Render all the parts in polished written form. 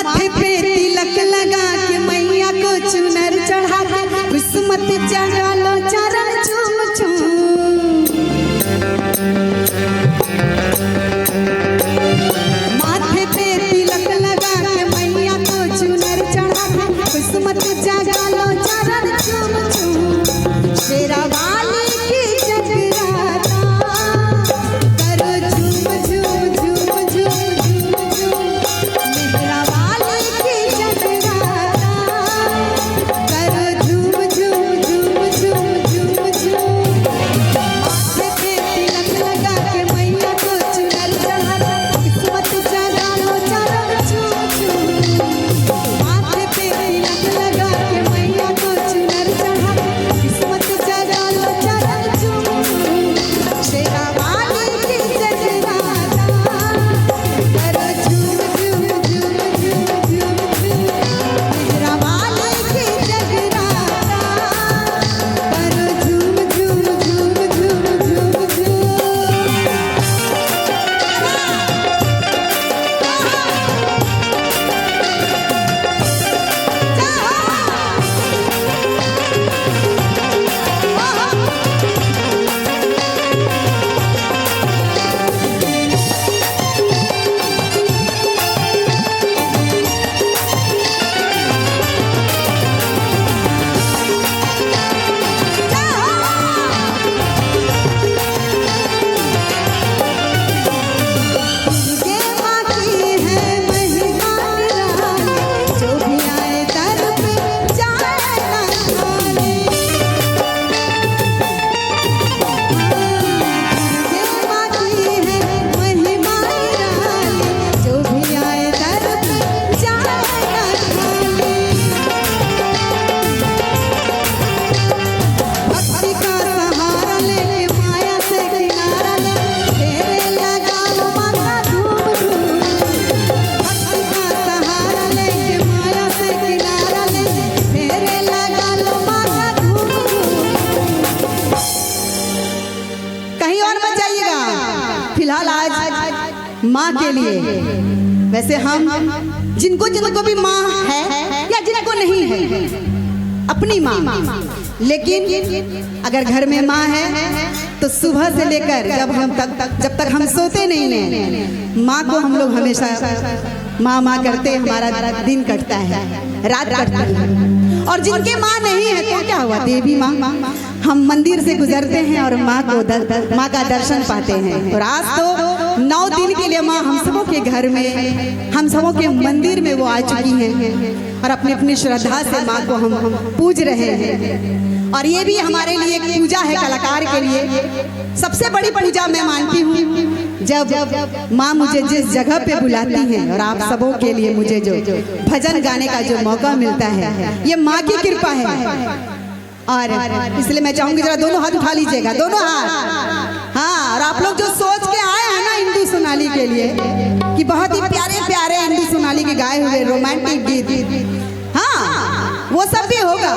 माथे पे तिलक लगा के मैया को चुनर चढ़ा के किस्मत जगा लो चरण चूम चूम। माथे पे तिलक लगा के मैया को चुनर चढ़ा के किस्मत जगा लो चरण चूम चूम। शेरा वाली की जगराता करो झूम झूम झूम झूम झूम झूम। मेहरा वाली की जगराता करो झूम झूम झूम झूम झूम झूम। माथे पे तिलक लगा के मैया को चुनर चढ़ा के किस्मत जगा लो चरण चूम चूम। माथे पे तिलक लगा के मैया को चुनर चढ़ा के किस्मत जगा लो चरण चूम चूम। शेरा वाली की जगराता करो झूम झूम झूम झूम झूम झूम। मेहरा वाली की जगराता करो झूम झूम झूम झूम झूम झूम। ये माँ की है महिमा निराली, जो भी आए दर पे जाए ना खाली। ये माँ की है महिमा निराली, जो भी आए दर पे जाए ना खाली। भक्ति का सहारा लेके माया से किनारा ले फेरे लगा लो माथा धूम धूम। भक्ति का सहारा लेके माया से किनारा ले फेरे लगा लो माथा धूम धूम। कहीं और मत जाइएगा, फिलहाल आज माँ के लिए। वैसे हम जिनको जिनको भी माँ है या जिनको नहीं है, अपनी माँ, लेकिन अगर घर में माँ है तो सुबह से लेकर जब तक हम सोते नहीं हैं, माँ को हम लोग हमेशा माँ माँ करते हमारा दिन कटता है, रात कटती है। और जिनके माँ नहीं है तो क्या हुआ, देवी माँ। हम मंदिर से गुजरते हैं और माँ का दर्शन पाते हैं। और आज तो 9 दिन के लिए माँ हम सबों के घर में, हम सबों के मंदिर में वो आ चुकी हैं और अपनी अपनी श्रद्धा से माँ को हम पूज रहे हैं। और ये भी हमारे लिए एक पूजा है, कलाकार के लिए सबसे बड़ी पूजा मैं मानती हूँ जब माँ मुझे जिस जगह पे बुलाती हैं और आप सबों के लिए मुझे जो भजन गाने का जो मौका मिलता है, ये माँ की कृपा है। और इसलिए मैं चाहूंगी जरा दोनों हाथ उठा लीजिएगा, दोनों हाथ। हाँ, और आप लोग जो सोच के आए हैं ना इंदु सोनाली के लिए कि बहुत ही प्यारे प्यारे इंदु सोनाली के गाए हुए रोमांटिक गीत, हाँ वो सब भी होगा,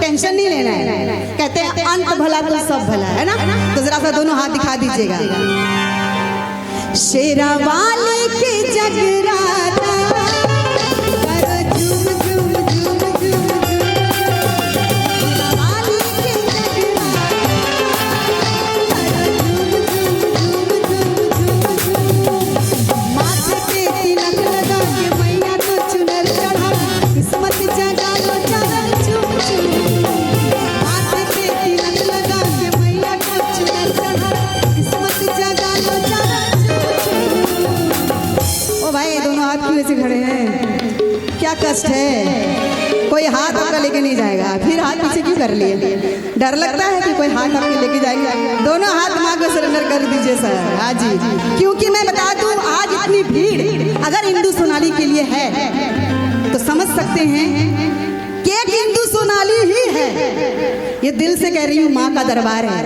टेंशन नहीं लेना है। कहते हैं अंत भला तो सब भला है ना। तो जरा सा दोनों हाथ दिखा दीजिएगा। शेरा वाली की जगराता करो झूम झूम झूम झूम झूम। शेरा वाली की जगराता करो झूम झूम झूम झूम झूम। माथे पे तिलक लगा के मैया को चुनर चढ़ा किस्मत जगा लो चरण चूम चूम। माथे पे तिलक लगा के मैया को चुनर चढ़ा किस्मत जगा लो चरण चूम चूम। ओ भाई, दोनों हाथ क्यों ऐसे खड़े हैं, क्या कष्ट है? कोई हाथ आपका लेके नहीं जाएगा, फिर हाथ पीछे क्यों कर लिए? डर लगता है कि कोई हाथ आपके लेके जाएगा? दोनों हाथ माँ को सरेंडर कर दीजिए सर। हाँ जी, क्योंकि मैं बता दूं आज इतनी भीड़ अगर इंदु सोनाली के लिए है तो समझ सकते हैं कि एक इंदु सोनाली ही है। ये दिल से कह रही हूँ, माँ का दरबार है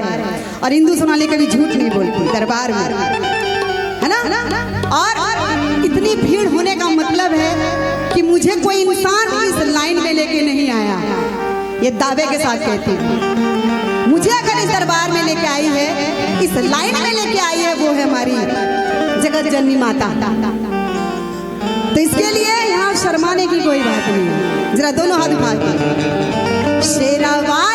और इंदु सोनाली कभी झूठ नहीं बोलती दरबार में, है ना। और इतनी भीड़ होने का मतलब है कि मुझे कोई इंसान इस लाइन में लेके नहीं आया, ये दावे के साथ कहती हूँ। मुझे अगर इस दरबार में लेके आई है, इस लाइन में लेके आई है, वो है हमारी जगत जननी माता। तो इसके लिए यहाँ की कोई बात नहीं, जरा दोनों हाथ उठा के शेरावाली